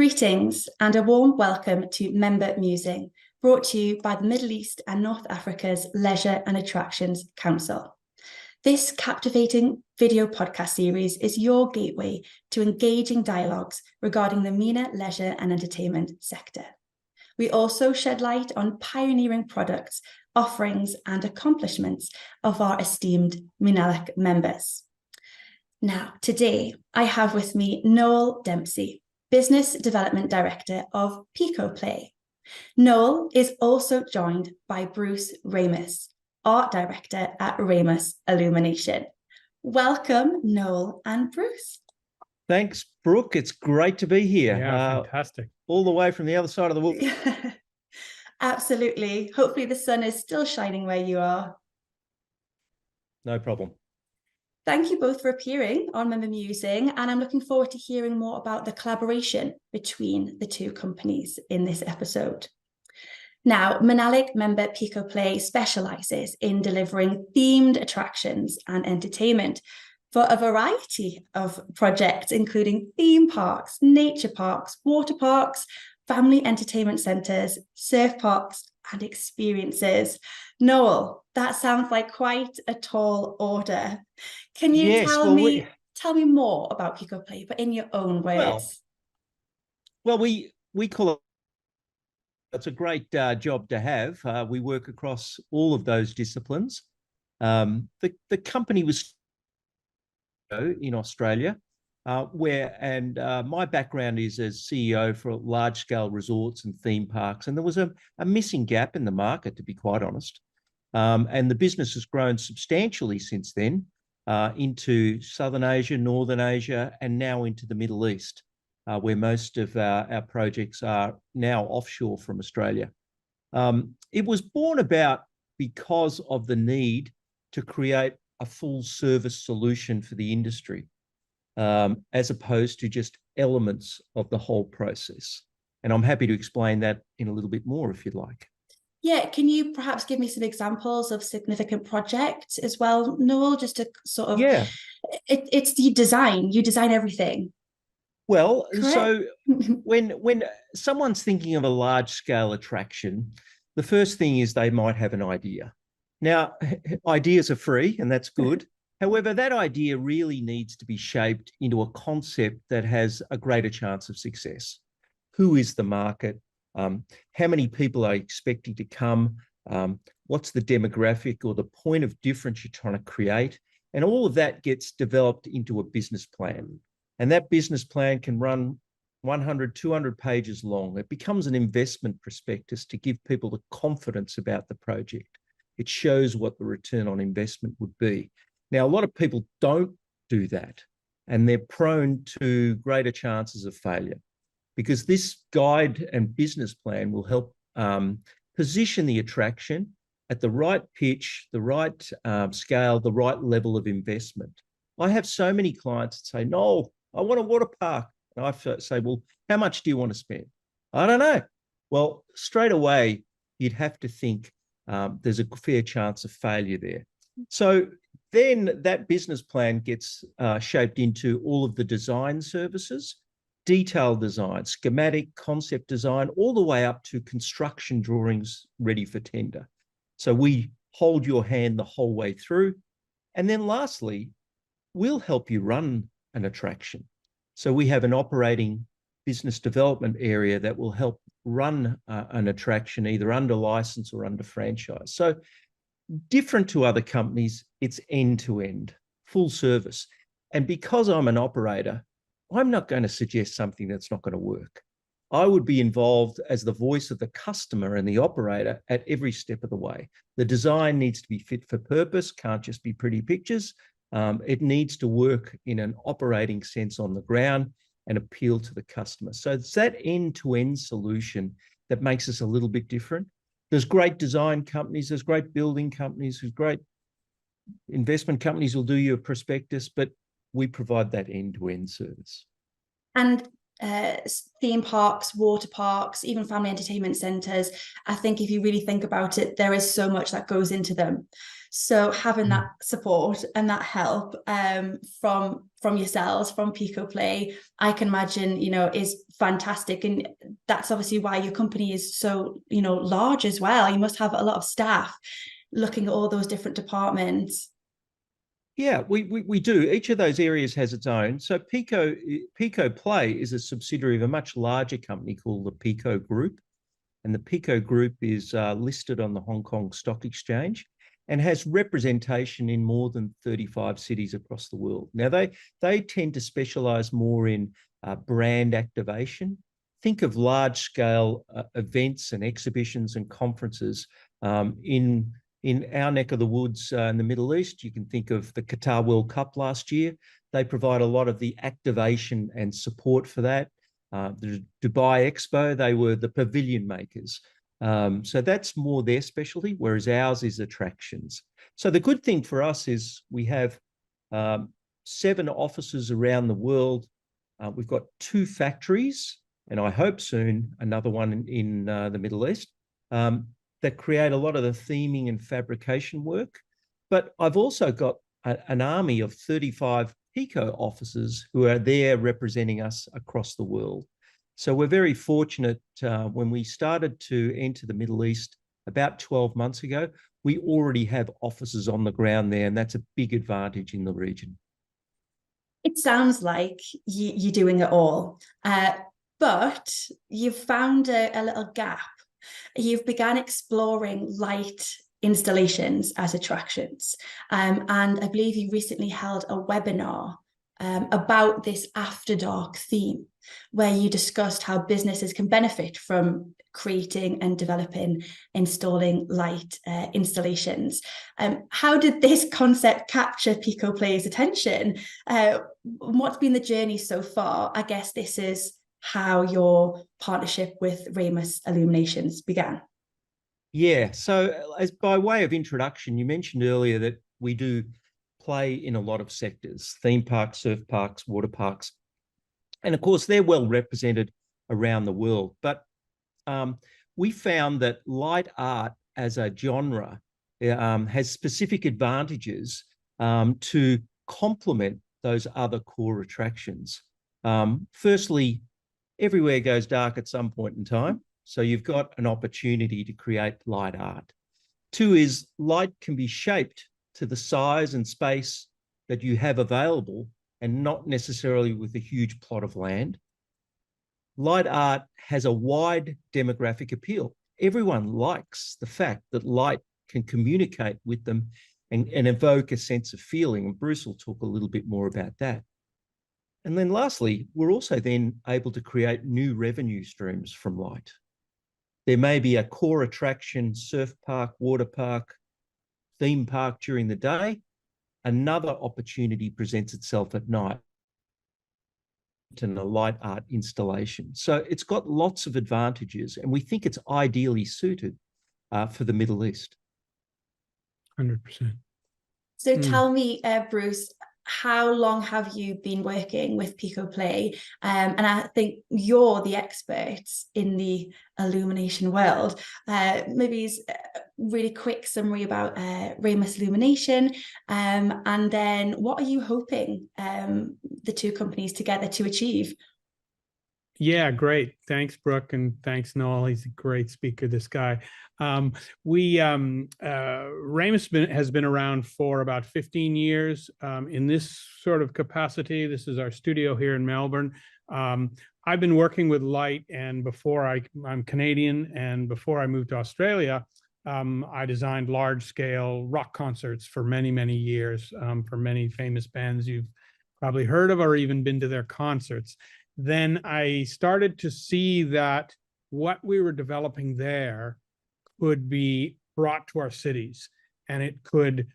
Greetings and a warm welcome to Member Musing, brought to you by the Middle East and North Africa's Leisure and Attractions Council. This captivating video podcast series is your gateway to engaging dialogues regarding the MENA leisure and entertainment sector. We also shed light on pioneering products, offerings and accomplishments of our esteemed MENALAC members. Now, today I have with me Noel Dempsey, Business Development Director of PicoPlay. Noel is also joined by Bruce Ramus, Art Director at Ramus Illumination. Welcome, Noel and Bruce. Thanks, Brooke. It's great to be here. Yeah, fantastic. All the way from the other side of the world. Absolutely. Hopefully the sun is still shining where you are. No problem. Thank you both for appearing on Member Musing, and I'm looking forward to hearing more about the collaboration between the two companies in this episode. Now, MENALAC member PicoPlay specialises in delivering themed attractions and entertainment for a variety of projects, including theme parks, nature parks, water parks, family entertainment centres, surf parks, and experiences. Noel, that sounds like quite a tall order. Can you tell me more about PicoPlay, but in your own words? Well, we call it. It's a great job to have. We work across all of those disciplines. The company was in Australia, my background is as CEO for large-scale resorts and theme parks, and there was a missing gap in the market, to be quite honest. And the business has grown substantially since then into Southern Asia, Northern Asia, and now into the Middle East, where most of our projects are now offshore from Australia. It was born about because of the need to create a full service solution for the industry, as opposed to just elements of the whole process. And I'm happy to explain that in a little bit more if you'd like. Yeah, can you perhaps give me some examples of significant projects as well, Noel, just to sort of... Yeah. It's you design everything. Well, Correct? So when someone's thinking of a large-scale attraction, the first thing is they might have an idea. Now, ideas are free, and that's good. However, that idea really needs to be shaped into a concept that has a greater chance of success. Who is the market? How many people are expecting to come? What's the demographic or the point of difference you're trying to create? And all of that gets developed into a business plan. And that business plan can run 100, 200 pages long. It becomes an investment prospectus to give people the confidence about the project. It shows what the return on investment would be. Now, a lot of people don't do that, and they're prone to greater chances of failure, because this guide and business plan will help position the attraction at the right pitch, the right scale, the right level of investment. I have so many clients that say, "No, I want a water park." And I say, "Well, how much do you want to spend?" "I don't know." Well, straight away, you'd have to think there's a fair chance of failure there. So then that business plan gets shaped into all of the design services, detailed design, schematic, concept design, all the way up to construction drawings ready for tender. So we hold your hand the whole way through. And then lastly, we'll help you run an attraction. So we have an operating business development area that will help run an attraction either under license or under franchise. So different to other companies, it's end-to-end, full service. And because I'm an operator, I'm not going to suggest something that's not going to work. I would be involved as the voice of the customer and the operator at every step of the way. The design needs to be fit for purpose, can't just be pretty pictures. It needs to work in an operating sense on the ground and appeal to the customer. So it's that end-to-end solution that makes us a little bit different. There's great design companies, there's great building companies, there's great investment companies will do you a prospectus, but we provide that end-to-end service. And theme parks, water parks, even family entertainment centres. I think if you really think about it, there is so much that goes into them. So having that support and that help from yourselves, from Pico Play, I can imagine, is fantastic. And that's obviously why your company is so, large as well. You must have a lot of staff looking at all those different departments. Yeah, we do. Each of those areas has its own. So Pico Play is a subsidiary of a much larger company called the Pico Group. And the Pico Group is listed on the Hong Kong Stock Exchange and has representation in more than 35 cities across the world. Now, they tend to specialize more in brand activation. Think of large-scale events and exhibitions and conferences in our neck of the woods in the Middle East. You can think of the Qatar World Cup last year. They provide a lot of the activation and support for that. The Dubai Expo, they were the pavilion makers. So that's more their specialty, whereas ours is attractions. So the good thing for us is we have 7 offices around the world. We've got 2 factories, and I hope soon another one in the Middle East, that create a lot of the theming and fabrication work. But I've also got an army of 35 Pico officers who are there representing us across the world. So we're very fortunate. When we started to enter the Middle East about 12 months ago, we already have officers on the ground there, and that's a big advantage in the region. It sounds like you're doing it all, but you've found a little gap. You've begun exploring light installations as attractions. And I believe you recently held a webinar about this After Dark theme, where you discussed how businesses can benefit from creating and developing, installing light installations. How did this concept capture Pico Play's attention? What's been the journey so far? I guess this is how your partnership with Ramus Illuminations began. Yeah, so as by way of introduction, you mentioned earlier that we do play in a lot of sectors: theme parks, surf parks, water parks. And of course, they're well represented around the world. But we found that light art as a genre has specific advantages to complement those other core attractions. Firstly, everywhere goes dark at some point in time. So you've got an opportunity to create light art. 2 is light can be shaped to the size and space that you have available, and not necessarily with a huge plot of land. Light art has a wide demographic appeal. Everyone likes the fact that light can communicate with them and evoke a sense of feeling. And Bruce will talk a little bit more about that. And then lastly, we're also then able to create new revenue streams from light. There may be a core attraction, surf park, water park, theme park during the day. Another opportunity presents itself at night in a light art installation. So it's got lots of advantages, and we think it's ideally suited for the Middle East. 100%. So tell me, Bruce, how long have you been working with Pico Play? And I think you're the experts in the illumination world. Maybe it's a really quick summary about Ramus Illumination, and then what are you hoping the 2 companies together to achieve? Yeah, great. Thanks, Brooke, and thanks, Noel. He's a great speaker, this guy. Ramus has been around for about 15 years in this sort of capacity. This is our studio here in Melbourne. I've been working with light, and I'm Canadian, and before I moved to Australia, I designed large-scale rock concerts for many, many years for many famous bands you've probably heard of or even been to their concerts. Then I started to see that what we were developing there could be brought to our cities, and it could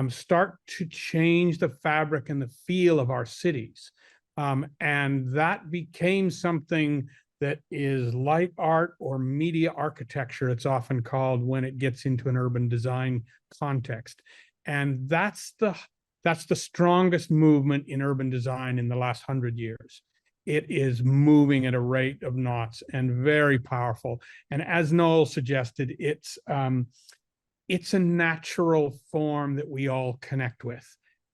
start to change the fabric and the feel of our cities. And that became something that is light art or media architecture, it's often called when it gets into an urban design context. And that's the strongest movement in urban design in the last 100 years. it is moving at a rate of knots and very powerful. And as Noel suggested, it's a natural form that we all connect with.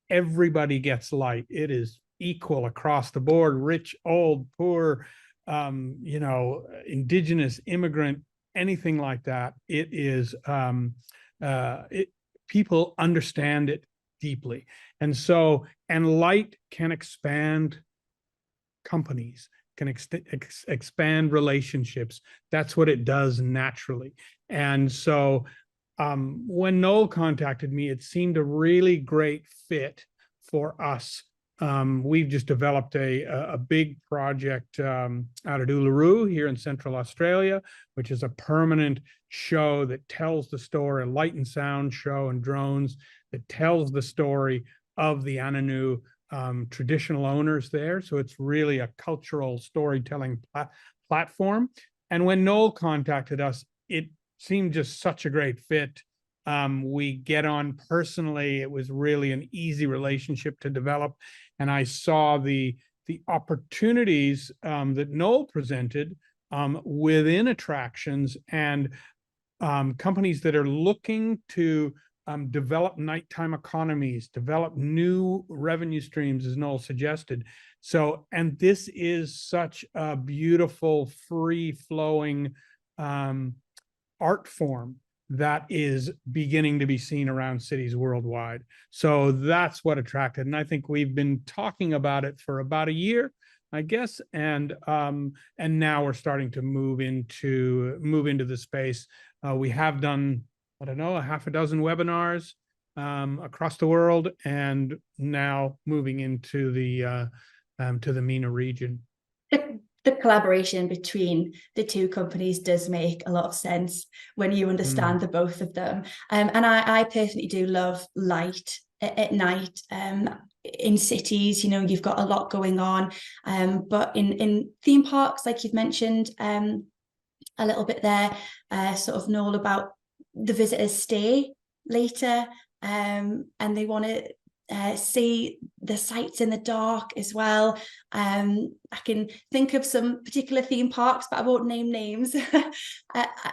Everybody gets light. It is equal across the board, rich, old, poor, indigenous, immigrant, anything like that. It is, people understand it deeply. And light can expand companies, can expand relationships. That's what it does naturally. And so when Noel contacted me, it seemed a really great fit for us. We've just developed a big project out of Uluru here in Central Australia, which is a permanent show that tells the story, a light and sound show and drones that tells the story of the Ananu traditional owners there. So it's really a cultural storytelling platform. And when Noel contacted us, it seemed just such a great fit. We get on personally. It was really an easy relationship to develop. And I saw the opportunities that Noel presented within attractions and companies that are looking to develop nighttime economies, develop new revenue streams, as Noel suggested. So, and this is such a beautiful, free-flowing art form that is beginning to be seen around cities worldwide. So that's what attracted. And I think we've been talking about it for about a year, I guess. And now we're starting to move into the space. We have done, I don't know, a half a dozen webinars across the world, and now moving into the MENA region. The collaboration between the two companies does make a lot of sense when you understand the both of them. And I personally do love light at night. In cities, you've got a lot going on. But in theme parks, like you've mentioned a little bit there, sort of Noel, about the visitors stay later and they want to see the sights in the dark as well. I can think of some particular theme parks, but I won't name names.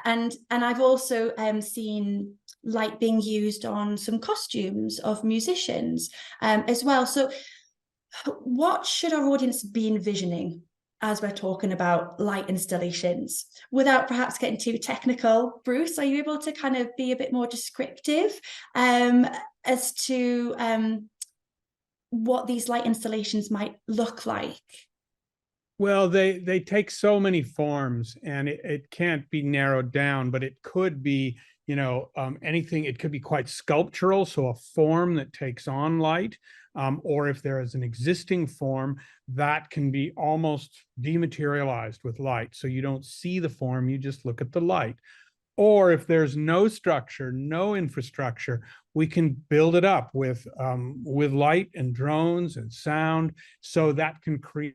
and I've also seen light being used on some costumes of musicians as well. So what should our audience be envisioning as we're talking about light installations, without perhaps getting too technical? Bruce, are you able to kind of be a bit more descriptive as to what these light installations might look like? Well, they take so many forms, and it can't be narrowed down, but it could be, anything. It could be quite sculptural, so a form that takes on light, or if there is an existing form that can be almost dematerialized with light. So you don't see the form, you just look at the light. Or if there's no structure, no infrastructure, we can build it up with light and drones and sound, so that can create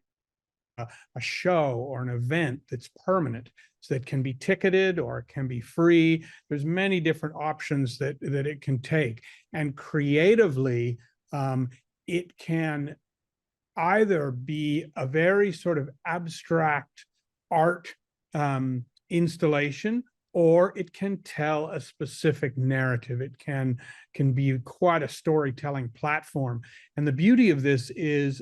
a show or an event that's permanent, so that can be ticketed or it can be free. There's many different options that it can take. And creatively, it can either be a very sort of abstract art installation, or it can tell a specific narrative. It can be quite a storytelling platform. And the beauty of this is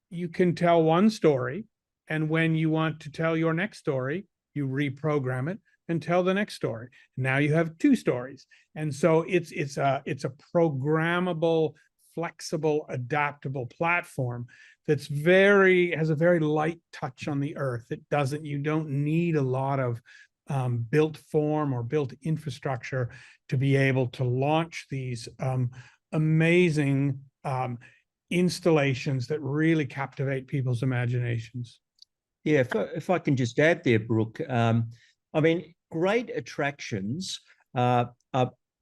you can tell one story, and when you want to tell your next story, you reprogram it and tell the next story. Now you have two stories. And so it's a programmable, flexible, adaptable platform that's has a very light touch on the earth. You don't need a lot of built form or built infrastructure to be able to launch these amazing installations that really captivate people's imaginations. Yeah, if I can just add there, Brooke, I mean, great attractions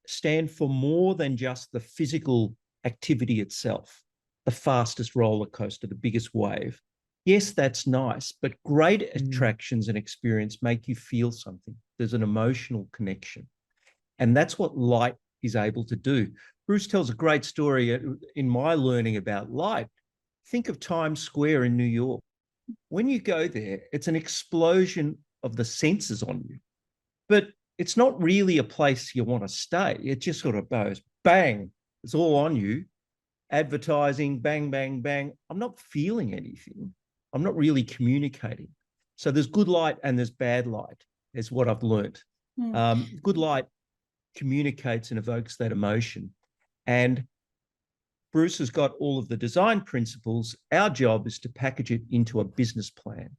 stand for more than just the physical activity itself, the fastest roller coaster, the biggest wave. Yes, that's nice, but great attractions and experience make you feel something. There's an emotional connection. And that's what light is able to do. Bruce tells a great story in my learning about light. Think of Times Square in New York. when you go there, it's an explosion of the senses on you. But it's not really a place you want to stay. It just sort of goes, bang, it's all on you. Advertising, bang, bang, bang. I'm not feeling anything. I'm not really communicating. So there's good light and there's bad light, is what I've learned. Good light communicates and evokes that emotion. And Bruce has got all of the design principles. Our job is to package it into a business plan.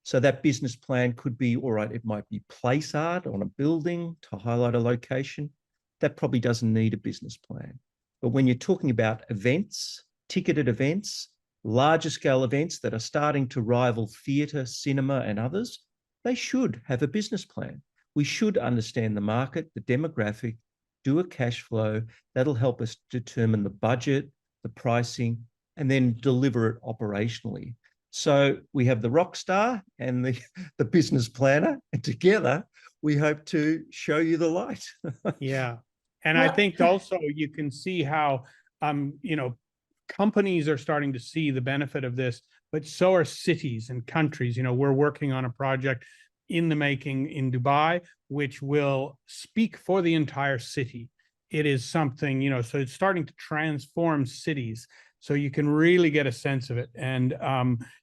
So that business plan could be, all right, it might be place art on a building to highlight a location. That probably doesn't need a business plan. But when you're talking about events, ticketed events, larger scale events that are starting to rival theatre, cinema, and others, they should have a business plan. We should understand the market, the demographic, do a cash flow. That'll help us determine the budget, the pricing, and then deliver it operationally. So we have the rock star and the business planner, and together we hope to show you the light. Yeah. And I think also you can see how, companies are starting to see the benefit of this, but so are cities and countries. We're working on a project in the making in Dubai, which will speak for the entire city. It is something, so it's starting to transform cities. So you can really get a sense of it and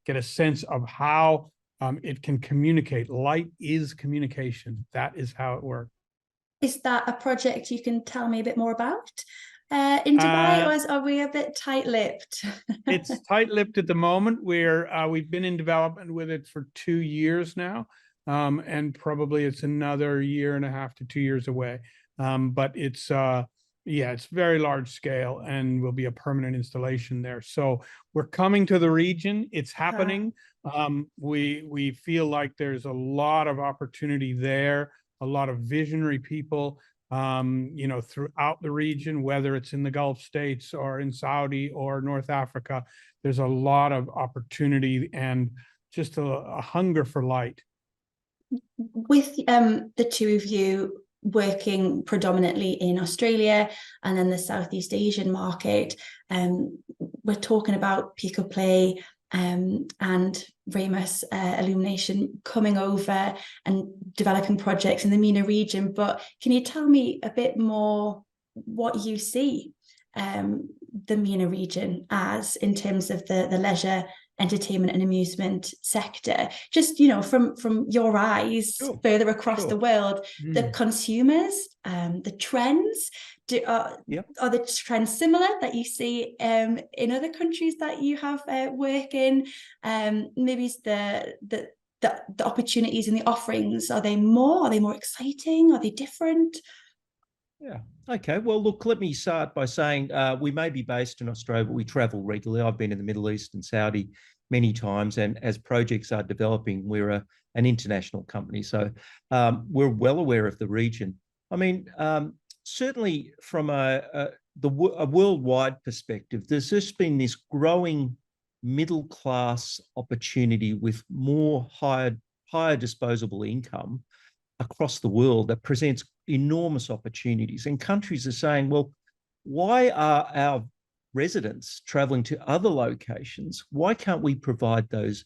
get a sense of how it can communicate. Light is communication. That is how it works. Is that a project you can tell me a bit more about in Dubai, or are we a bit tight-lipped? It's tight-lipped at the moment. We've been in development with it for 2 years now, and probably it's another 1.5 to 2 years away. But it's it's very large scale and will be a permanent installation there. So we're coming to the region. It's happening. We feel like there's a lot of opportunity there, a lot of visionary people, throughout the region, whether it's in the Gulf states or in Saudi or North Africa. There's a lot of opportunity and just a hunger for light. With the two of you working predominantly in Australia and then the Southeast Asian market, we're talking about Pico Play and Ramus Illumination coming over and developing projects in the MENA region. But can you tell me a bit more what you see the MENA region as in terms of the leisure, entertainment and amusement sector, just from your eyes, further across the world, the consumers, the trends, are the trends similar that you see in other countries that you have work in? Maybe the opportunities and the offerings, are they more exciting? Are they different? Yeah. Okay. Well, look, let me start by saying we may be based in Australia, but we travel regularly. I've been in the Middle East and Saudi many times, and as projects are developing, we're an international company. So we're well aware of the region. I mean, certainly from a worldwide perspective, there's just been this growing middle class opportunity with more higher disposable income across the world that presents enormous opportunities. And countries are saying, well, why are our residents traveling to other locations? Why can't we provide those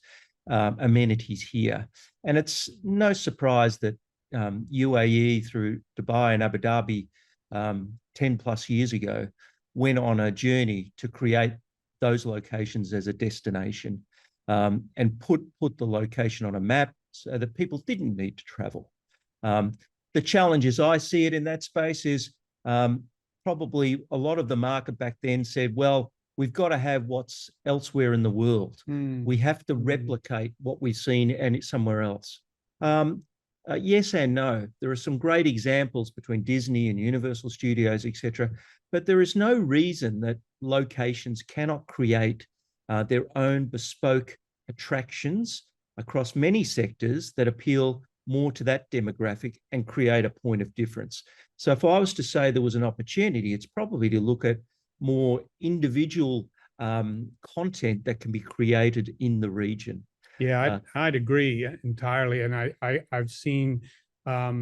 amenities here? And it's no surprise that UAE through Dubai and Abu Dhabi 10 plus years ago went on a journey to create those locations as a destination and put the location on a map so that people didn't need to travel. The challenge as I see it in that space is probably a lot of the market back then said, well, we've got to have what's elsewhere in the world. We have to replicate what we've seen and it's somewhere else. Yes and no. There are some great examples between Disney and Universal Studios, etc. But there is no reason that locations cannot create their own bespoke attractions across many sectors that appeal more to that demographic and create a point of difference. So if I was to say there was an opportunity, it's probably to look at more individual content that can be created in the region. Yeah, I'd agree entirely. And I've seen, a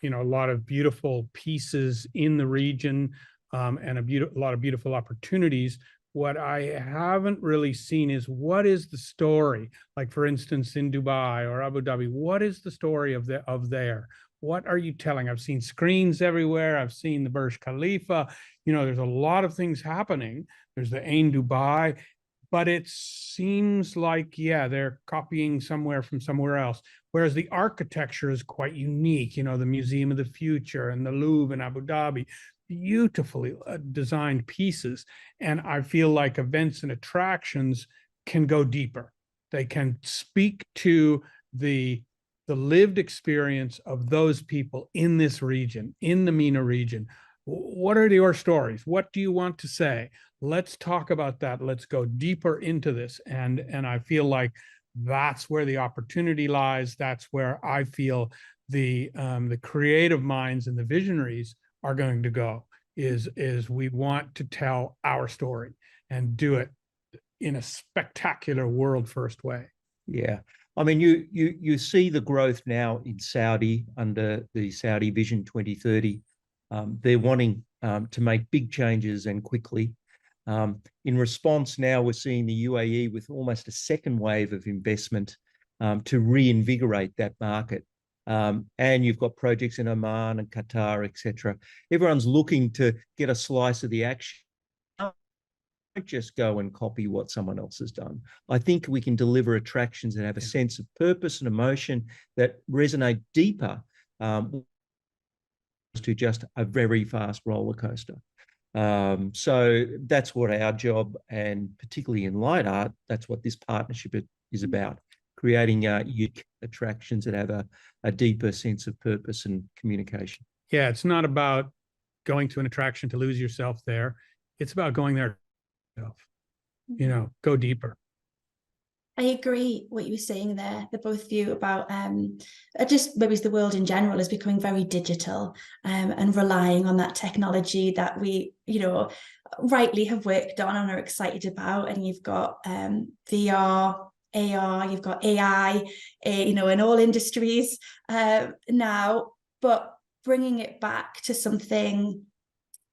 lot of beautiful pieces in the region and a lot of beautiful opportunities What I haven't really seen is what is the story? Like, for instance, in Dubai or Abu Dhabi, what is the story of there? What are you telling? I've seen screens everywhere. I've seen the Burj Khalifa. You know, there's a lot of things happening. There's the Ain Dubai, but it seems like, yeah, they're copying somewhere from somewhere else. Whereas the architecture is quite unique. You know, the Museum of the Future and the Louvre in Abu Dhabi, beautifully designed pieces. And I feel like events and attractions can go deeper. They can speak to the lived experience of those people in this region, in the MENA region. What are your stories? What do you want to say? Let's talk about that. Let's go deeper into this. And I feel like that's where the opportunity lies. That's where I feel the creative minds and the visionaries are going to go, is we want to tell our story and do it in a spectacular world first way. Yeah. I mean, you see the growth now in Saudi under the Saudi Vision 2030. They're wanting to make big changes and quickly. In response, now we're seeing the UAE with almost a second wave of investment to reinvigorate that market. And you've got projects in Oman and Qatar, etc. Everyone's looking to get a slice of the action. Don't just go and copy what someone else has done. I think we can deliver attractions that have a sense of purpose and emotion that resonate deeper to just a very fast roller coaster. So that's what our job, and particularly in light art, that's what this partnership is about, creating unique attractions that have a deeper sense of purpose and communication. Yeah, it's not about going to an attraction to lose yourself there. It's about going there, you know, go deeper. I agree what you were saying there, the both of you, about just maybe the world in general is becoming very digital and relying on that technology that we, you know, rightly have worked on and are excited about. And you've got VR, AR, you've got AI, you know, in all industries now, but bringing it back to something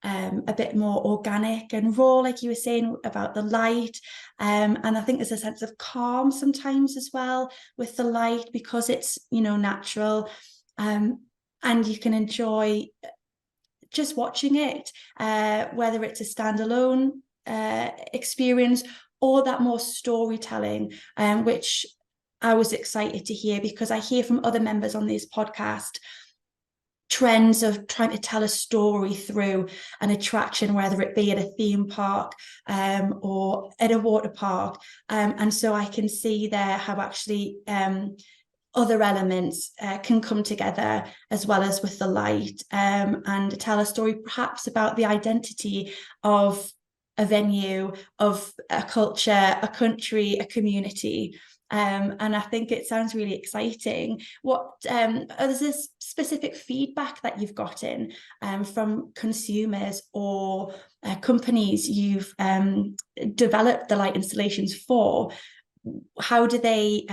a bit more organic and raw, like you were saying about the light. And I think there's a sense of calm sometimes as well with the light, because it's, you know, natural. And you can enjoy just watching it, whether it's a standalone experience or that more storytelling, which I was excited to hear, because I hear from other members on this podcast trends of trying to tell a story through an attraction, whether it be at a theme park or at a water park. And so I can see there how actually other elements can come together, as well as with the light, and tell a story perhaps about the identity of a venue, of a culture, a country, a community. And I think it sounds really exciting. What is this specific feedback that you've gotten from consumers or companies you've developed the light installations for? How do they?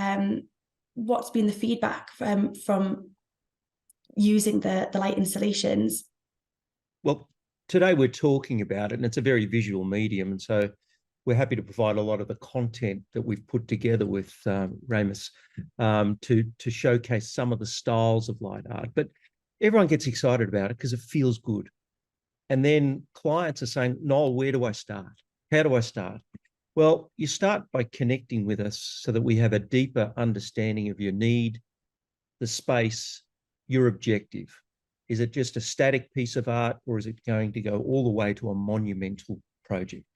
What's been the feedback from using the light installations? Well, today we're talking about it, and it's a very visual medium, and so we're happy to provide a lot of the content that we've put together with Ramus to showcase some of the styles of light art. But everyone gets excited about it because it feels good. And then clients are saying, Noel, where do I start? How do I start? Well, you start by connecting with us so that we have a deeper understanding of your need, the space, your objective. Is it just a static piece of art, or is it going to go all the way to a monumental project?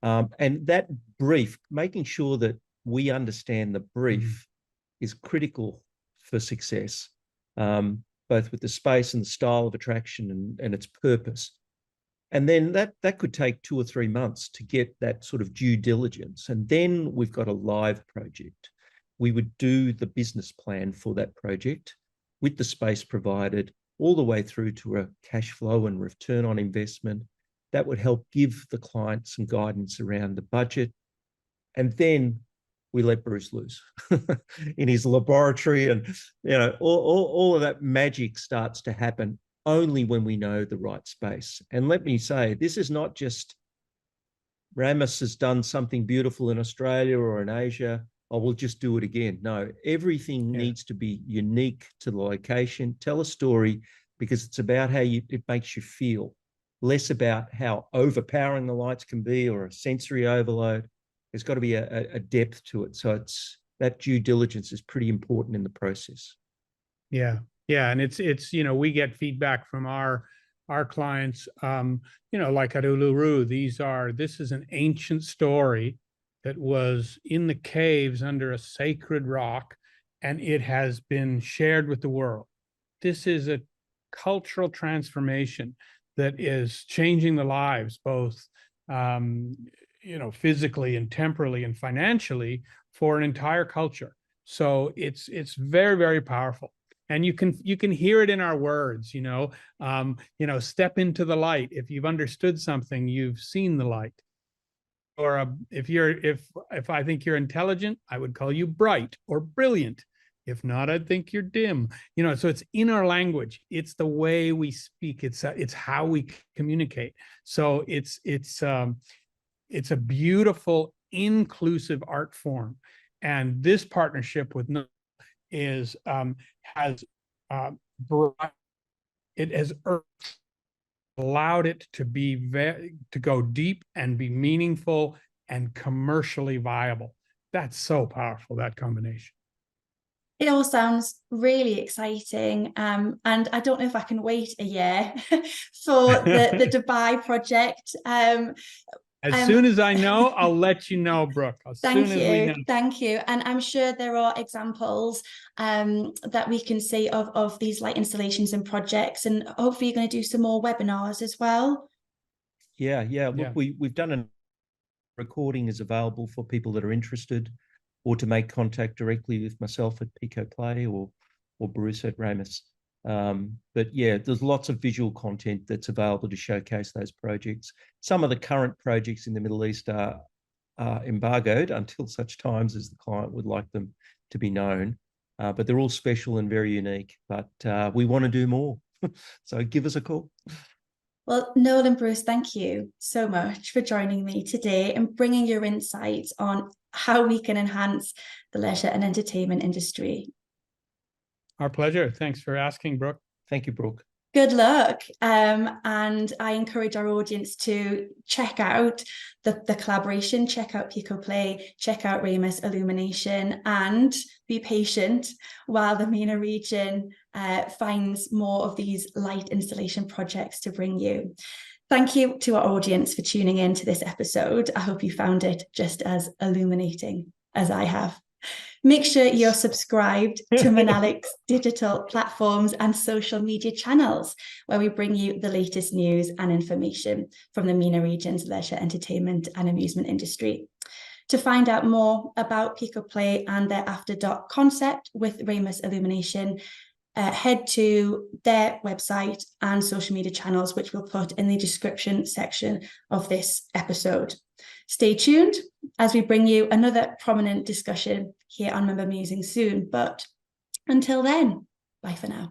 And that brief, making sure that we understand the brief is critical for success, both with the space and the style of attraction and its purpose. And then that could take 2 or 3 months to get that sort of due diligence. And then we've got a live project. We would do the business plan for that project with the space provided all the way through to a cash flow and return on investment. That would help give the client some guidance around the budget. And then we let Bruce loose in his laboratory, and you know, all of that magic starts to happen only when we know the right space. And let me say, this is not just Ramus has done something beautiful in Australia or in Asia, I will just do it again. No, everything needs to be unique to the location. Tell a story, because it's about how it makes you feel, less about how overpowering the lights can be or a sensory overload. There's got to be a depth to it. So that due diligence is pretty important in the process. Yeah. Yeah. And it's, we get feedback from our clients, like at Uluru, this is an ancient story that was in the caves under a sacred rock, and it has been shared with the world. This is a cultural transformation that is changing the lives, both, physically and temporally and financially, for an entire culture. So it's very, very powerful. And you can hear it in our words, step into the light. If you've understood something, you've seen the light. Or if I think you're intelligent, I would call you bright or brilliant. If not, I'd think you're dim. So it's in our language. It's the way we speak. It's how we communicate. So it's a beautiful, inclusive art form. And this partnership with Noel has allowed it to go deep and be meaningful and commercially viable. That's so powerful, that combination. It all sounds really exciting. And I don't know if I can wait a year for the Dubai project. As soon as I know, I'll let you know, Brooke. Thank you. And I'm sure there are examples that we can see of these light installations and projects, and hopefully you're going to do some more webinars as well. Yeah. Look, we've done a recording is available for people that are interested, or to make contact directly with myself at Pico Play or Bruce at Ramus. But yeah, there's lots of visual content that's available to showcase those projects. Some of the current projects in the Middle East are embargoed until such times as the client would like them to be known. But they're all special and very unique. But we want to do more. So give us a call. Well, Noel and Bruce, thank you so much for joining me today and bringing your insights on how we can enhance the leisure and entertainment industry. Our pleasure. Thanks for asking, Brooke. Thank you, Brooke. Good luck. And I encourage our audience to check out the collaboration, check out Pico Play, check out Ramus Illumination, and be patient while the MENA region finds more of these light installation projects to bring you. Thank you to our audience for tuning in to this episode. I hope you found it just as illuminating as I have. Make sure you're subscribed to MENALAC's digital platforms and social media channels, where we bring you the latest news and information from the MENA region's leisure, entertainment and amusement industry. To find out more about Pico Play and their After Dark concept with Ramus Illumination, head to their website and social media channels, which we'll put in the description section of this episode. Stay tuned as we bring you another prominent discussion here on Member Musing soon. But until then, bye for now.